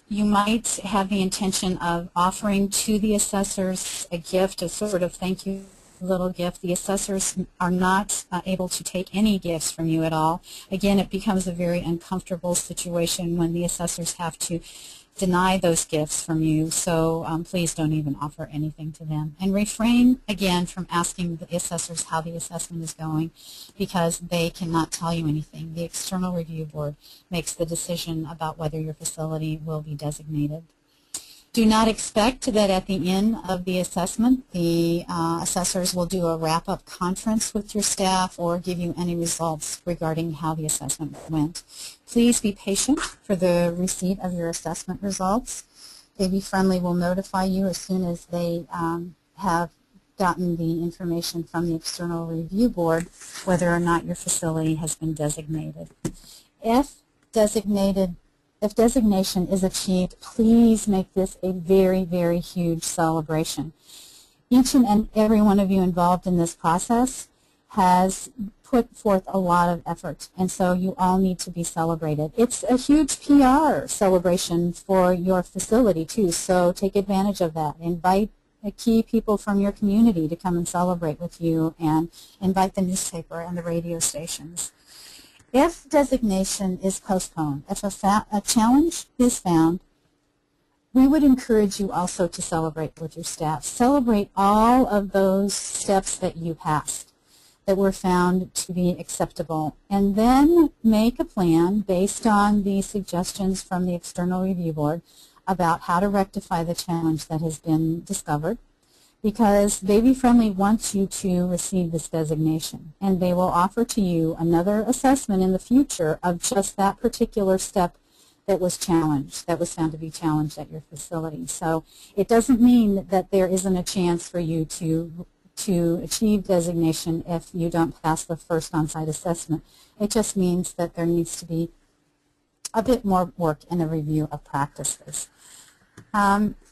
you might have the intention of offering to the assessors a gift, a sort of thank you little gift, the assessors are not able to take any gifts from you at all. Again, it becomes a very uncomfortable situation when the assessors have to deny those gifts from you, so please don't even offer anything to them. And refrain, again, from asking the assessors how the assessment is going because they cannot tell you anything. The External Review Board makes the decision about whether your facility will be designated. Do not expect that at the end of the assessment, the assessors will do a wrap-up conference with your staff or give you any results regarding how the assessment went. Please be patient for the receipt of your assessment results. Baby Friendly will notify you as soon as they have gotten the information from the External Review Board whether or not your facility has been designated. If designation is achieved, please make this a very, very huge celebration. Each and every one of you involved in this process has put forth a lot of effort, and so you all need to be celebrated. It's a huge PR celebration for your facility, too, so take advantage of that. Invite key people from your community to come and celebrate with you, and invite the newspaper and the radio stations. If designation is postponed, if a challenge is found, we would encourage you also to celebrate with your staff. Celebrate all of those steps that you passed that were found to be acceptable, and then make a plan based on the suggestions from the External Review Board about how to rectify the challenge that has been discovered. because Baby Friendly wants you to receive this designation, and they will offer to you another assessment in the future of just that particular step that was challenged, that was found to be challenged at your facility. So it doesn't mean that there isn't a chance for you to achieve designation if you don't pass the first on-site assessment. It just means that there needs to be a bit more work in the review of practices.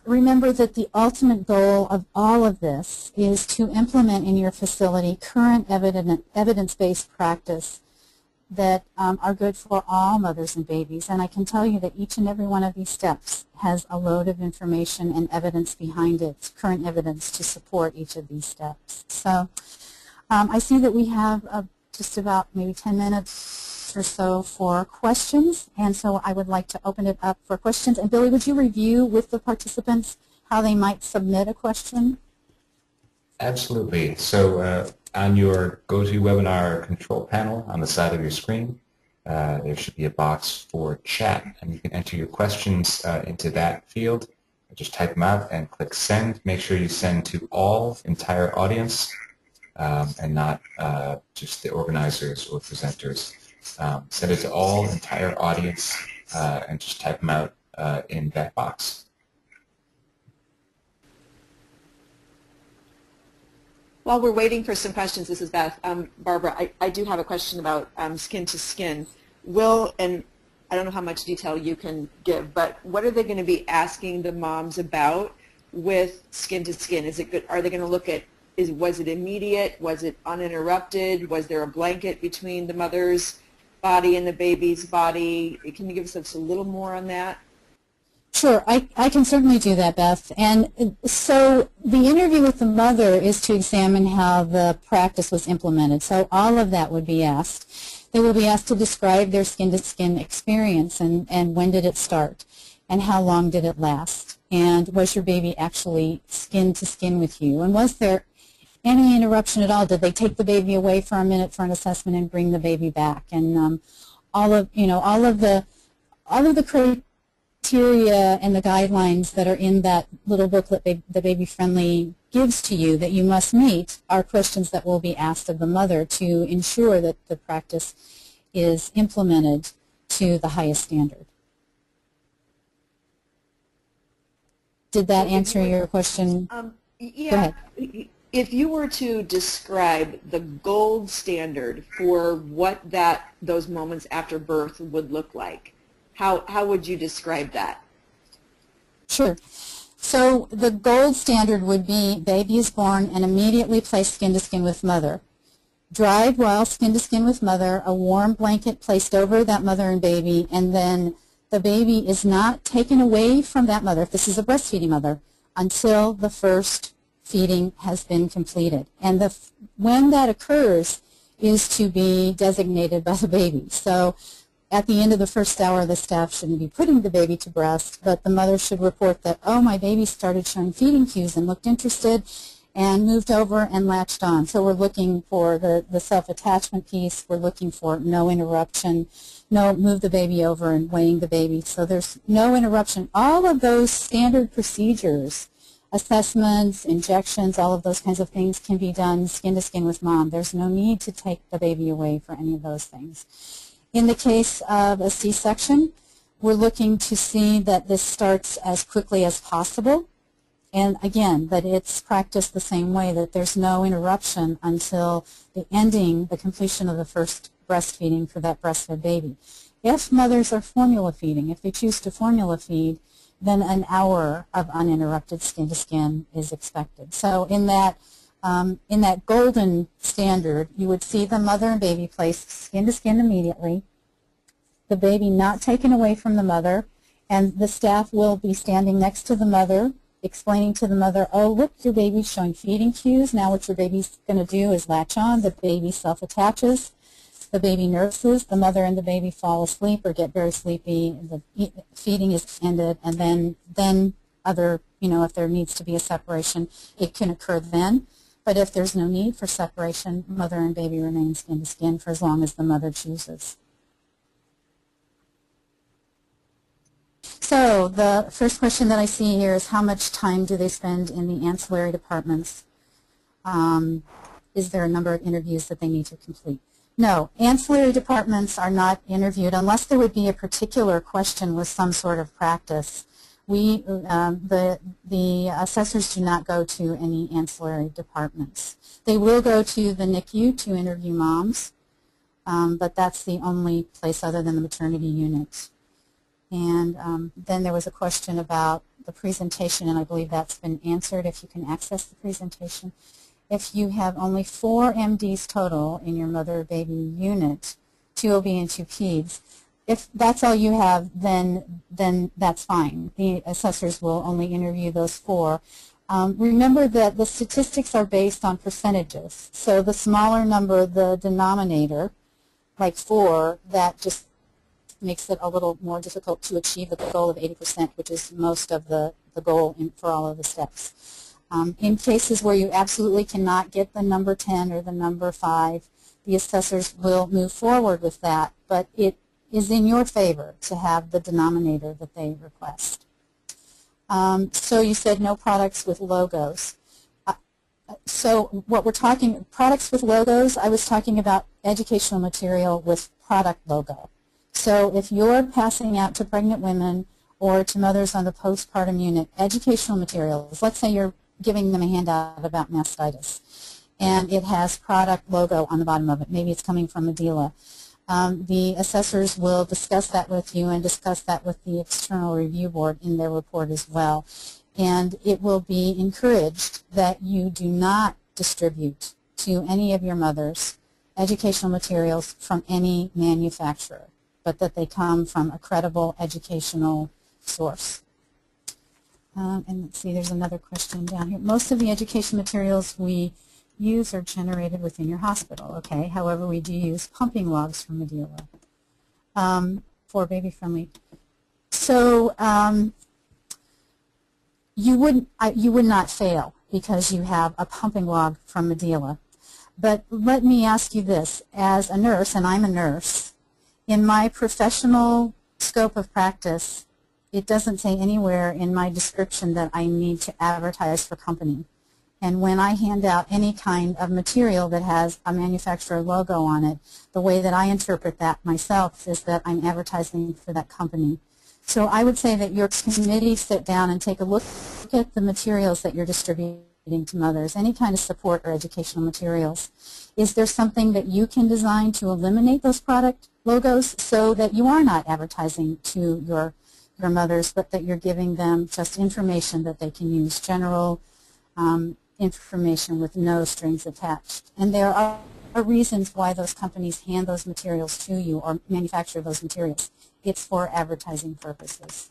Remember that the ultimate goal of all of this is to implement in your facility current evidence-based practice that are good for all mothers and babies. And I can tell you that each and every one of these steps has a load of information and evidence behind it, current evidence to support each of these steps. So I see that we have just about maybe 10 minutes or so for questions, and so I would like to open it up for questions. And Billy, would you review with the participants how they might submit a question? Absolutely. So on your GoToWebinar control panel on the side of your screen, there should be a box for chat, and you can enter your questions into that field. Just type them out and click send. Make sure you send to all, entire audience, and not just the organizers or presenters. Send it to all, entire audience, and just type them out in that box. While we're waiting for some questions, this is Beth. Barbara, I do have a question about skin to skin. And I don't know how much detail you can give, but what are they going to be asking the moms about with skin to skin? Is it good? Are they going to look at, was it immediate? Was it uninterrupted? Was there a blanket between the mother's body and the baby's body? Can you give us a little more on that? Sure, I can certainly do that, Beth. And so the interview with the mother is to examine how the practice was implemented. So all of that would be asked. They will be asked to describe their skin-to-skin experience and when did it start and how long did it last. And was your baby actually skin-to-skin with you? And was there any interruption at all? Did they take the baby away for a minute for an assessment and bring the baby back? And all of the criteria and the guidelines that are in that little booklet the Baby Friendly gives to you that you must meet are questions that will be asked of the mother to ensure that the practice is implemented to the highest standard. Did that answer your question? Yeah. Go ahead. If you were to describe the gold standard for what those moments after birth would look like, how would you describe that? Sure. So the gold standard would be baby is born and immediately placed skin to skin with mother. Dried while skin to skin with mother, a warm blanket placed over that mother and baby, and then the baby is not taken away from that mother, if this is a breastfeeding mother, until the first feeding has been completed. And when that occurs is to be designated by the baby. So at the end of the first hour, the staff shouldn't be putting the baby to breast, but the mother should report that, oh, my baby started showing feeding cues and looked interested and moved over and latched on. So we're looking for the self-attachment piece. We're looking for no interruption, no move the baby over and weighing the baby. So there's no interruption. All of those standard procedures, assessments, injections, all of those kinds of things can be done skin to skin with mom. There's no need to take the baby away for any of those things. In the case of a C-section, we're looking to see that this starts as quickly as possible. And again, that it's practiced the same way, that there's no interruption until the completion of the first breastfeeding for that breastfed baby. If mothers are formula feeding, if they choose to formula feed, then an hour of uninterrupted skin-to-skin is expected. So in that golden standard, you would see the mother and baby placed skin-to-skin immediately, the baby not taken away from the mother, and the staff will be standing next to the mother, explaining to the mother, oh, look, your baby's showing feeding cues. Now what your baby's going to do is latch on. The baby self-attaches. The baby nurses. The mother and the baby fall asleep or get very sleepy. The feeding is ended, and then other, if there needs to be a separation, it can occur then. But if there's no need for separation, mother and baby remain skin to skin for as long as the mother chooses. So the first question that I see here is how much time do they spend in the ancillary departments? Is there a number of interviews that they need to complete? No, ancillary departments are not interviewed unless there would be a particular question with some sort of practice. The assessors do not go to any ancillary departments. They will go to the NICU to interview moms, but that's the only place other than the maternity unit. And then there was a question about the presentation, and I believe that's been answered if you can access the presentation. If you have only 4 MDs total in your mother-baby unit, 2 OB and 2 peds, if that's all you have, then that's fine. The assessors will only interview those 4. Remember that the statistics are based on percentages. So the smaller number, the denominator, like 4, that just makes it a little more difficult to achieve the goal of 80%, which is most of the goal for all of the steps. In cases where you absolutely cannot get the number 10 or the number 5, the assessors will move forward with that, but it is in your favor to have the denominator that they request. So you said no products with logos. So what we're talking, products with logos, I was talking about educational material with product logo. So if you're passing out to pregnant women or to mothers on the postpartum unit educational materials, let's say you're giving them a handout about mastitis, and it has product logo on the bottom of it. Maybe it's coming from Medela. The assessors will discuss that with you and discuss that with the external review board in their report as well. And it will be encouraged that you do not distribute to any of your mothers educational materials from any manufacturer, but that they come from a credible educational source. And let's see, there's another question down here. Most of the education materials we use are generated within your hospital, okay? However, we do use pumping logs from Medela for baby-friendly. So you would not fail because you have a pumping log from Medela. But let me ask you this. As a nurse, and I'm a nurse, in my professional scope of practice, it doesn't say anywhere in my description that I need to advertise for company. And when I hand out any kind of material that has a manufacturer logo on it, the way that I interpret that myself is that I'm advertising for that company. So I would say that your committee sit down and take a look at the materials that you're distributing to mothers, any kind of support or educational materials. Is there something that you can design to eliminate those product logos so that you are not advertising to your mothers, but that you're giving them just information that they can use, general information with no strings attached? And there are reasons why those companies hand those materials to you or manufacture those materials. It's for advertising purposes.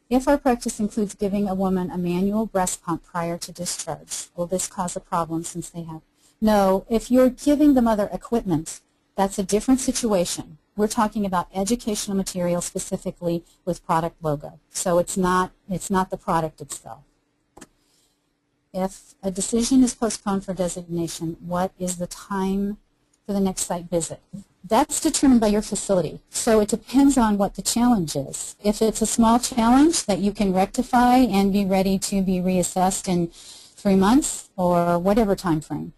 If our practice includes giving a woman a manual breast pump prior to discharge, will this cause a problem since they have? No, if you're giving the mother equipment, that's a different situation. We're talking about educational material specifically with product logo. So it's not the product itself. If a decision is postponed for designation, what is the time for the next site visit? That's determined by your facility. So it depends on what the challenge is. If it's a small challenge that you can rectify and be ready to be reassessed in 3 months or whatever time frame,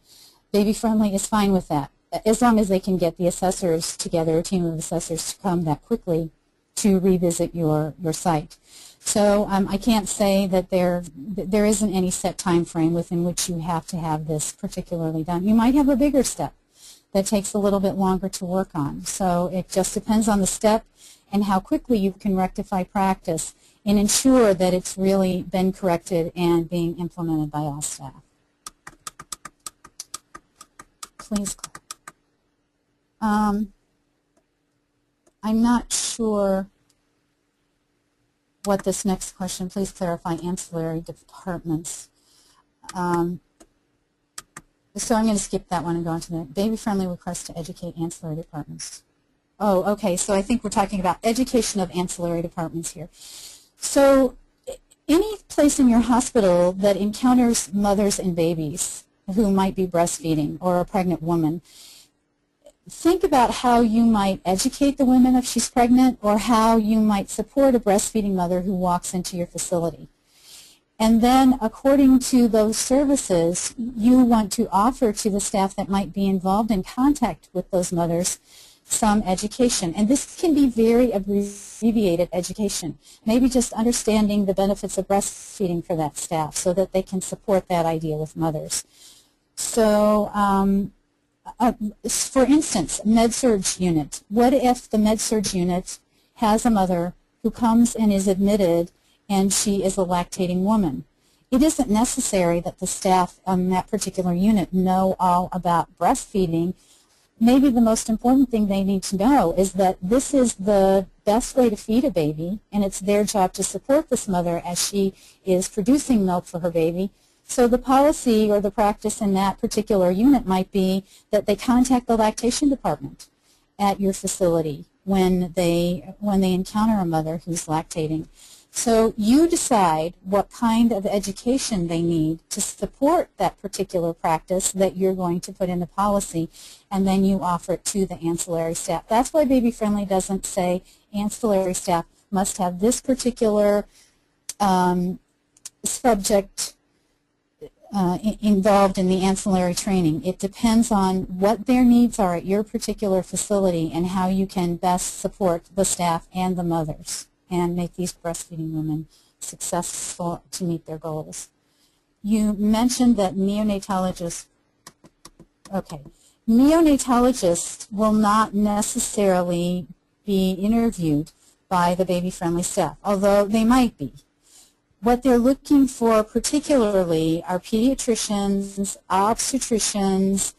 Baby Friendly is fine with that, as long as they can get the assessors together, a team of assessors to come that quickly to revisit your site. So I can't say that there isn't any set time frame within which you have to have this particularly done. You might have a bigger step that takes a little bit longer to work on. So it just depends on the step and how quickly you can rectify practice and ensure that it's really been corrected and being implemented by all staff. Please. I'm not sure what this next question, please clarify ancillary departments. So I'm going to skip that one and go on to the baby-friendly request to educate ancillary departments. Oh, okay, so I think we're talking about education of ancillary departments here. So any place in your hospital that encounters mothers and babies who might be breastfeeding or a pregnant woman, think about how you might educate the woman if she's pregnant, or how you might support a breastfeeding mother who walks into your facility. And then, according to those services, you want to offer to the staff that might be involved in contact with those mothers some education. And this can be very abbreviated education, maybe just understanding the benefits of breastfeeding for that staff so that they can support that idea with mothers. So, for instance, med-surg unit. What if the med-surg unit has a mother who comes and is admitted and she is a lactating woman? It isn't necessary that the staff on that particular unit know all about breastfeeding. Maybe the most important thing they need to know is that this is the best way to feed a baby, and it's their job to support this mother as she is producing milk for her baby. So the policy or the practice in that particular unit might be that they contact the lactation department at your facility when they encounter a mother who's lactating. So you decide what kind of education they need to support that particular practice that you're going to put in the policy, and then you offer it to the ancillary staff. That's why Baby Friendly doesn't say ancillary staff must have this particular subject involved in the ancillary training. It depends on what their needs are at your particular facility and how you can best support the staff and the mothers and make these breastfeeding women successful to meet their goals. You mentioned that neonatologists, neonatologists will not necessarily be interviewed by the baby-friendly staff, although they might be. What they're looking for particularly are pediatricians, obstetricians,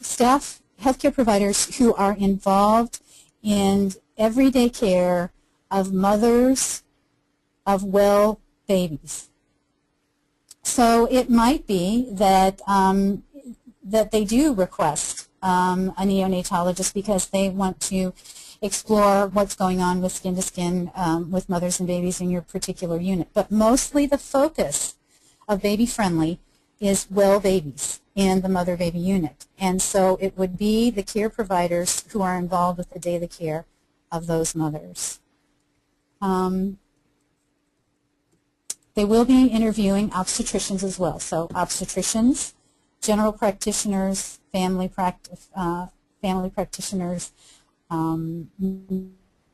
staff, healthcare providers who are involved in everyday care of mothers of well babies. So it might be that that they do request a neonatologist because they want to explore what's going on with skin-to-skin with mothers and babies in your particular unit. But mostly the focus of Baby Friendly is well babies in the mother-baby unit. And so it would be the care providers who are involved with the daily care of those mothers. They will be interviewing obstetricians as well. So obstetricians, general practitioners, family practitioners,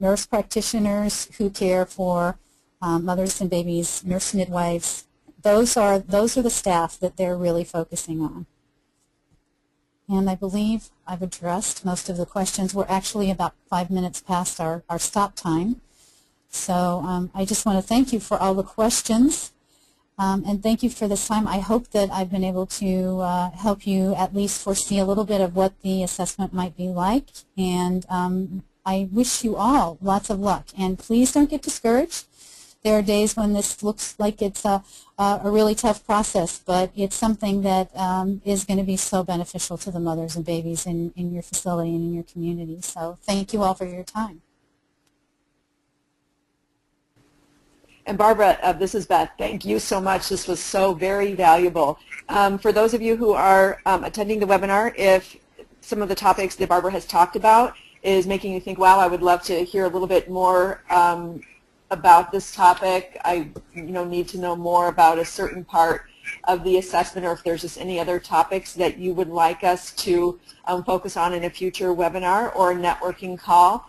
nurse practitioners who care for mothers and babies, nurse midwives. Those are the staff that they're really focusing on. And I believe I've addressed most of the questions. We're actually about 5 minutes past our stop time. So I just want to thank you for all the questions, and thank you for this time. I hope that I've been able to help you at least foresee a little bit of what the assessment might be like, and I wish you all lots of luck. And please don't get discouraged. There are days when this looks like it's a really tough process, but it's something that is going to be so beneficial to the mothers and babies in your facility and in your community. So thank you all for your time. And Barbara, this is Beth. Thank you so much. This was so very valuable. For those of you who are attending the webinar, if some of the topics that Barbara has talked about is making you think, wow, I would love to hear a little bit more about this topic, I need to know more about a certain part of the assessment, or if there's just any other topics that you would like us to focus on in a future webinar or a networking call,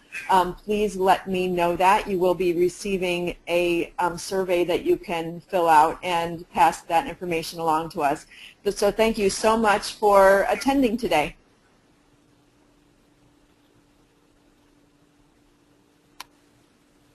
please let me know that. You will be receiving a survey that you can fill out and pass that information along to us. So thank you so much for attending today.